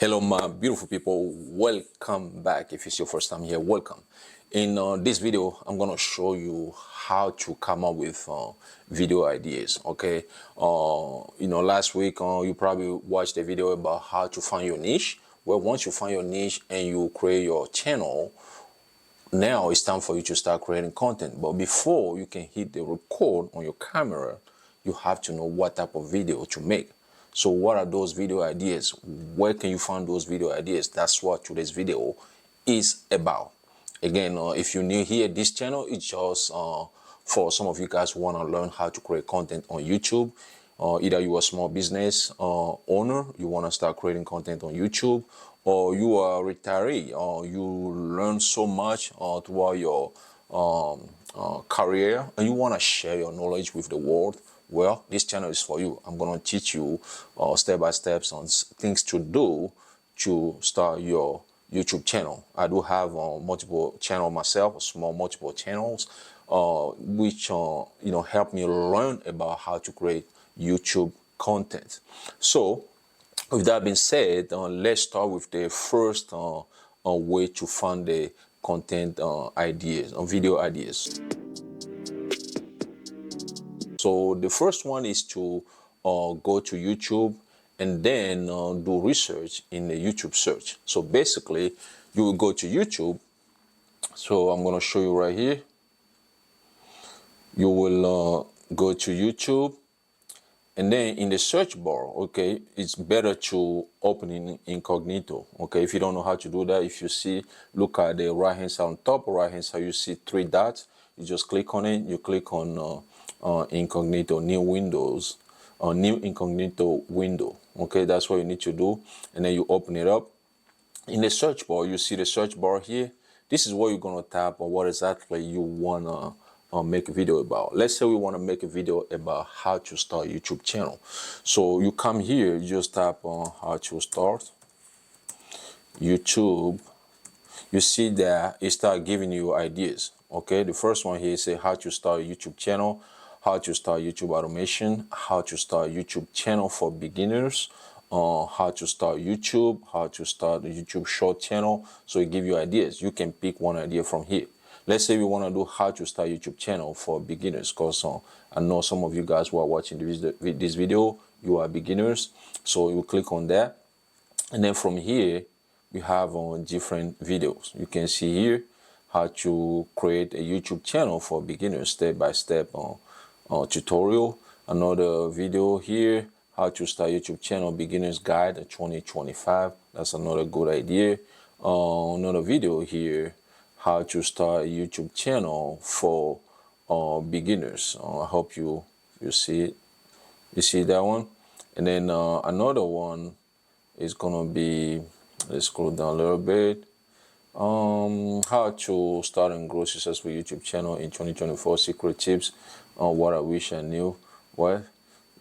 Hello, my beautiful people. Welcome back. If it's your first time here, welcome. In this video, I'm gonna show you how to come up with video ideas. Okay. Last week you probably watched a video about how to find your niche. Well, once you find your niche and you create your channel, now it's time for you to start creating content. But before you can hit the record on your camera, you have to know what type of video to make. So what are those video ideas? Where can you find those video ideas? That's what today's video is about. Again, if you're new here, this channel is just for some of you guys who want to learn how to create content on YouTube. Either you're a small business owner, you want to start creating content on YouTube, or you are a retiree, or you learn so much throughout your career and you want to share your knowledge with the world. Well, this channel is for you. I'm going to teach you step by steps on things to do to start your YouTube channel. I do have multiple channels myself, small multiple channels, which help me learn about how to create YouTube content. So, with that being said, let's start with the first way to find the content ideas, video ideas. So the first one is to go to YouTube and then do research in the YouTube search. So basically, you will go to YouTube. So I'm going to show you right here. You will go to YouTube, and then in the search bar, okay, it's better to open in incognito. Okay, if you don't know how to do that, if you see, look at the right hand side on top, right hand side, you see three dots. You just click on it. You click on incognito, new windows, new incognito window. Okay, that's what you need to do, and then you open it up. In the search bar, you see the search bar here. This is what you're gonna tap on what exactly you wanna make a video about. Let's say we want to make a video about how to start a YouTube channel. So you come here, you just tap on how to start YouTube. You see that it start giving you ideas. Okay, the first one here say how to start a YouTube channel, how to start YouTube automation, how to start a YouTube channel for beginners, how to start YouTube, how to start a YouTube short channel. So it give you ideas. You can pick one idea from here. Let's say we want to do how to start a YouTube channel for beginners, because I know some of you guys who are watching this video, you are beginners. So you click on that, and then from here we have different videos. You can see here how to create a YouTube channel for beginners, step-by-step tutorial. Another video here, how to start YouTube channel beginners guide 2025. That's another good idea. Another video here, how to start a YouTube channel for beginners. I hope you see it. You see that one. And then another one is gonna be, let's scroll down a little bit. How to start and grow successful YouTube channel in 2024, secret tips on what I wish I knew. Well,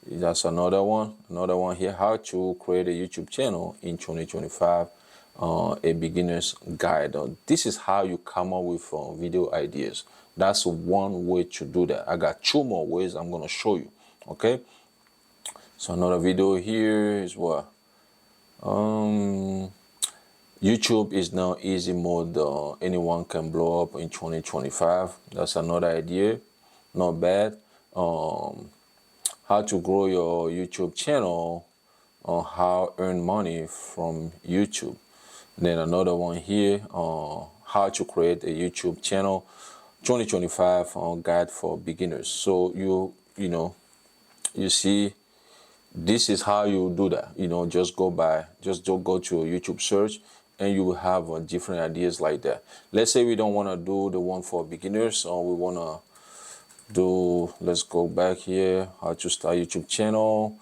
that's another one. Another one here, how to create a YouTube channel in 2025, a beginner's guide. This is how you come up with video ideas. That's one way to do that. I got two more ways I'm going to show you. Okay, so another video here is what YouTube is now easy mode. Anyone can blow up in 2025. That's another idea. Not bad. How to grow your YouTube channel, how earn money from YouTube. And then another one here, how to create a YouTube channel 2025 guide for beginners. So you see, this is how you do that. Just go to YouTube search and you will have different ideas like that. Let's say we don't want to do the one for beginners, or we want to do, let's go back here, how to start YouTube channel.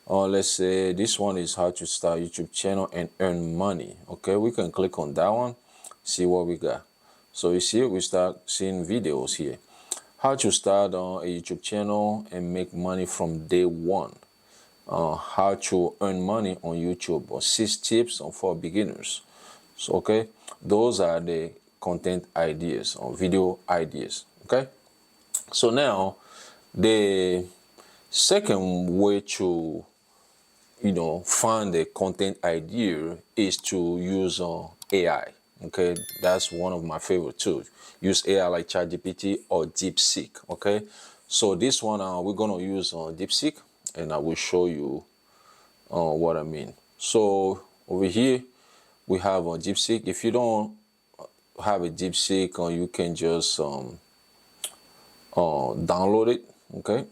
Let's say this one is how to start YouTube channel and earn money. Okay, we can click on that one, see what we got. So you see, we start seeing videos here. How to start a YouTube channel and make money from day one. How to earn money on YouTube, or 6 tips for beginners. So okay, those are the content ideas or video ideas. Okay, so now the second way to find a content idea is to use AI. Okay, that's one of my favorite tools. Use AI like ChatGPT or DeepSeek. Okay, so this one we're gonna use DeepSeek, and I will show you what I mean. So over here we have a DeepSeek. If you don't have a DeepSeek, you can just download it. Okay,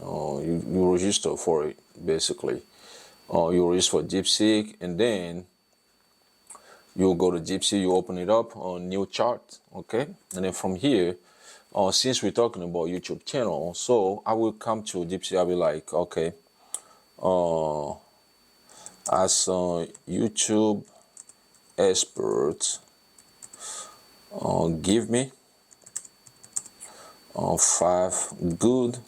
you register for it basically. You register for DeepSeek, and then you go to DeepSeek, you open it up on new chart. Okay, and then from here, since we're talking about YouTube channel, so I will come to DeepSeek. I'll be like, okay, as a YouTube expert, give me 5 good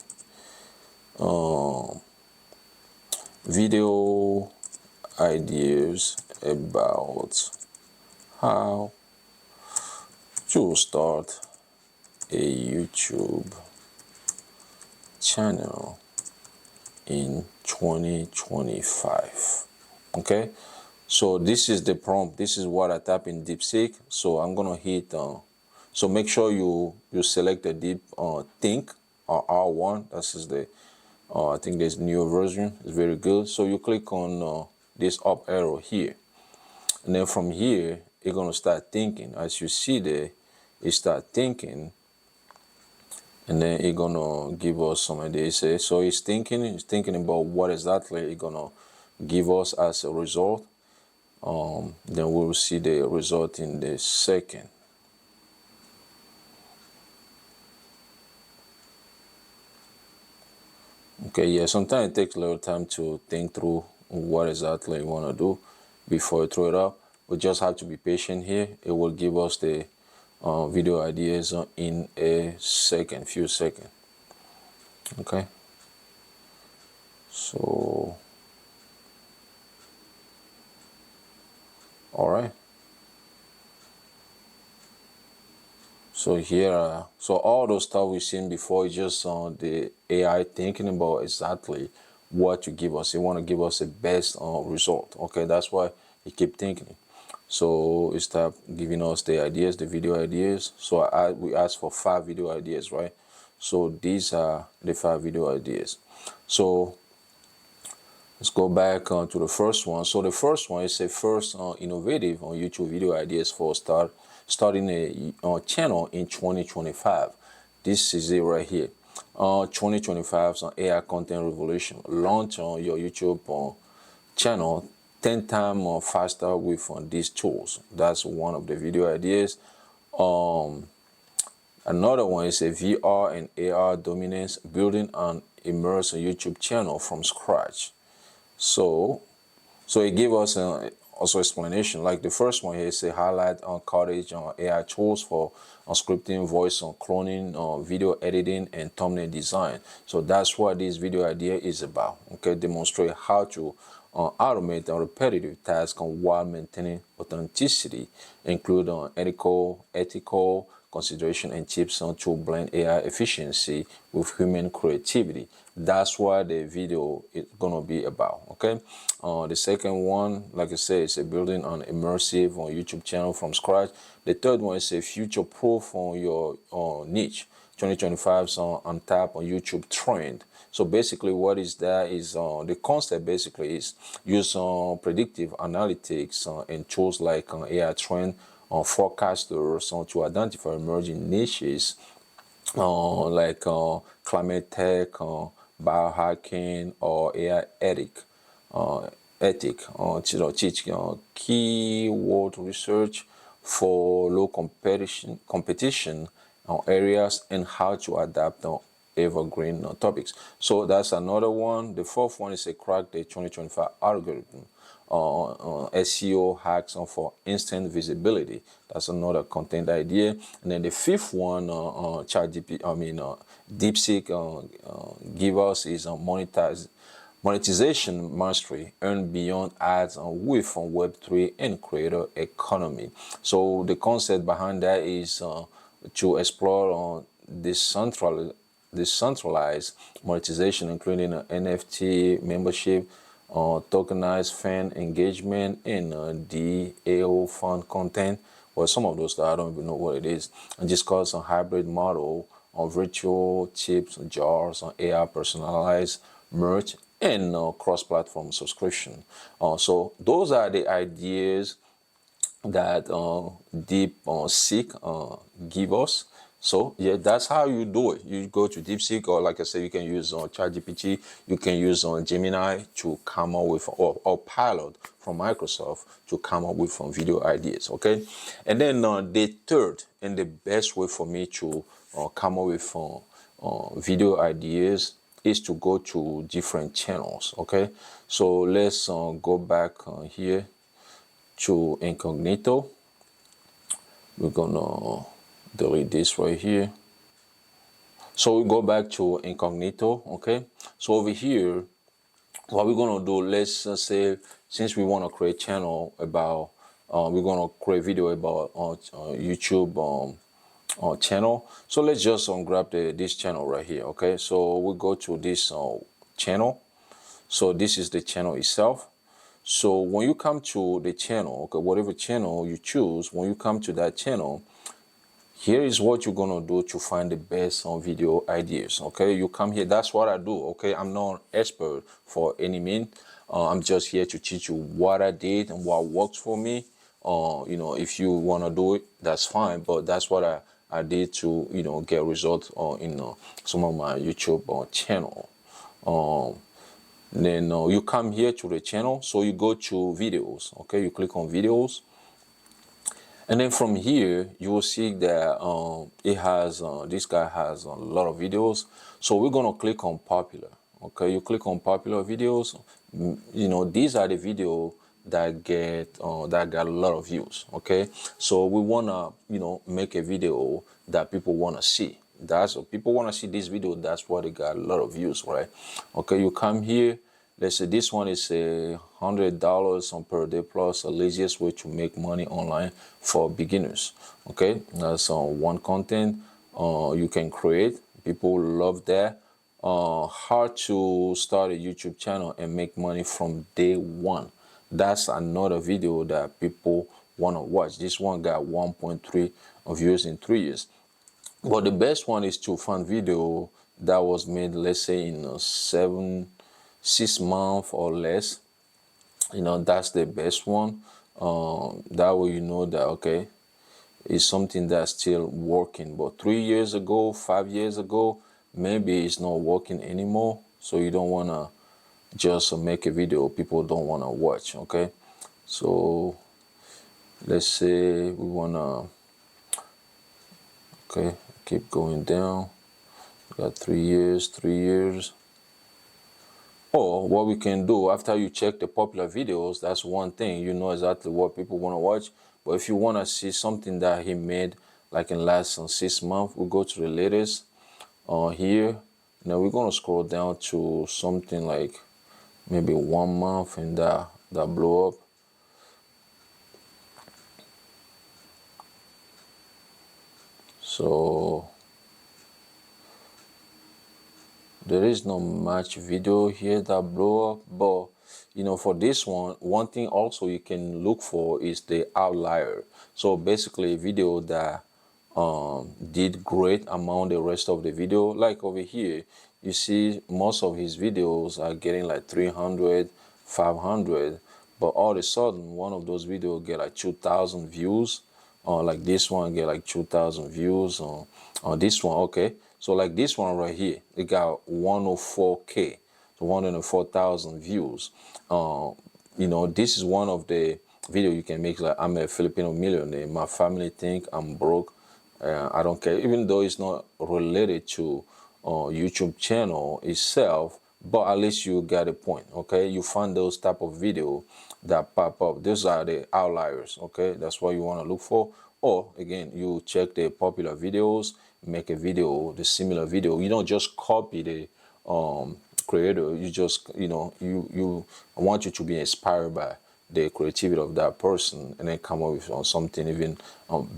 video ideas about how to start a YouTube channel in 2025. Okay, so this is the prompt. This is what I type in DeepSeek. So I'm gonna hit so make sure you select the deep think or R1. This is the I think there's newer version. It's very good. So you click on this up arrow here, and then from here it's gonna start thinking. As you see there, it start thinking, and then it's gonna give us some ideas. So it's thinking about what exactly it's gonna give us as a result. Then we will see the result in the second. Okay, yeah, sometimes it takes a little time to think through what exactly you want to do before you throw it up. We just have to be patient here. It will give us the video ideas in a few seconds. Okay, so all right. So here, so all those stuff we've seen before is just the AI thinking about exactly what to give us. It want to give us the best result. Okay, that's why it keep thinking. So it start giving us the ideas, the video ideas. So we asked for 5 video ideas, right? So these are the 5 video ideas. So let's go back to the first one. So the first one is a first innovative on YouTube video ideas for starting a channel in 2025. This is it right here. 2025 is an AI content revolution. Launch on your YouTube channel 10 times faster with these tools. That's one of the video ideas. Another one is a VR and AR dominance, building an immersive YouTube channel from scratch. So it gave us also explanation. Like the first one here, say highlight on cottage on AI tools for scripting, voice on cloning, video editing, and thumbnail design. So that's what this video idea is about. Okay, demonstrate how to automate a repetitive task while maintaining authenticity, include ethical consideration and tips on to blend AI efficiency with human creativity. That's what the video is gonna be about. Okay, the second one, like I said, is a building an immersive on YouTube channel from scratch. The third one is a future proof on your niche. 2025 is on tap on YouTube trend. So basically what is that is the concept basically is use predictive analytics and tools like AI trend forecasters to identify emerging niches like climate tech, biohacking, or AI to teach keyword research for low competition areas and how to adapt evergreen topics. So that's another one. The fourth one is a crack the 2025 algorithm. SEO hacks for instant visibility. That's another content idea. And then the fifth one, DeepSeek give us is monetization mastery, earn beyond ads with Web3 and creator economy. So the concept behind that is to explore decentralized monetization, including NFT membership, tokenized fan engagement, and DAO fund content. Well, some of those that I don't even know what it is. And discuss a hybrid model on virtual chips, jars, on AI personalized merch, and cross-platform subscription. So those are the ideas that DeepSeek give us. So yeah, that's how you do it. You go to DeepSeek, or like I said, you can use ChatGPT, you can use Gemini to come up with, or Pilot from Microsoft to come up with video ideas. Okay, and then the third and the best way for me to come up with video ideas is to go to different channels. Okay, so let's go back here to incognito. We're gonna delete this right here. So we go back to incognito. Okay, so over here, what we're gonna do, let's say, since we want to create channel about we're gonna create video about YouTube channel. So let's just grab this channel right here. Okay, so we go to this channel. So this is the channel itself. So when you come to the channel, okay, whatever channel you choose, when you come to that channel, here is what you're gonna do to find the best video ideas. Okay, you come here. That's what I do. Okay, I'm not an expert for any means. I'm just here to teach you what I did and what works for me. You know, if you wanna do it, that's fine. But that's what I did to get results in some of my YouTube channel. Then you come here to the channel, so you go to videos. Okay, you click on videos, and then from here you will see that it has this guy has a lot of videos. So we're gonna click on popular. Okay, you click on popular videos. These are the videos that got a lot of views. Okay, so we wanna make a video that people wanna see. That's what people want to see, this video. That's why they got a lot of views, right? Okay, you come here. Let's say this one is $100 on per day plus, the laziest way to make money online for beginners. Okay, that's one content you can create. People love that. How to start a YouTube channel and make money from day one. That's another video that people want to watch. This one got 1.3 views in 3 years. But the best one is to find video that was made, let's say, in 6 months or less. That's the best one. That way you know that, okay, it's something that's still working. But 3 years ago, 5 years ago, maybe it's not working anymore. So you don't want to just make a video people don't want to watch. Okay, so let's say we want to, okay, keep going down. We got 3 years, 3 years. Or what we can do, after you check the popular videos, that's one thing, you know exactly what people want to watch. But if you want to see something that he made like in last 6 months, we go to the latest here. Now we're going to scroll down to something like maybe 1 month, and that blow up. So there is not much video here that blow up, but for this one thing also you can look for is the outlier. So basically a video that did great among the rest of the video. Like over here, you see most of his videos are getting like 300, 500, but all of a sudden one of those videos get like 2,000 views. Like this one get like 2,000 views. On this one, okay. So like this one right here, it got 104K, so 104,000 views. This is one of the video you can make. Like, I'm a Filipino millionaire. My family think I'm broke. I don't care, even though it's not related to YouTube channel itself. But at least you got a point. Okay, you find those type of video that pop up. Those are the outliers. Okay, that's what you want to look for. Or again, you check the popular videos, make a video, the similar video. You don't just copy the creator. You just you I want you to be inspired by the creativity of that person, and then come up with something even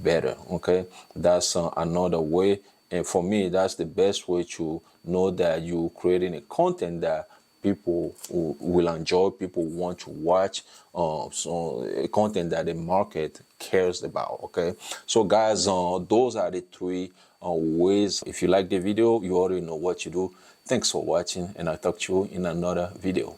better. Okay, that's another way. And for me, that's the best way to know that you creating a content that people will enjoy, people want to watch, content that the market cares about. Okay, so guys, those are the three ways. If you like the video, you already know what you do. Thanks for watching, and I'll talk to you in another video.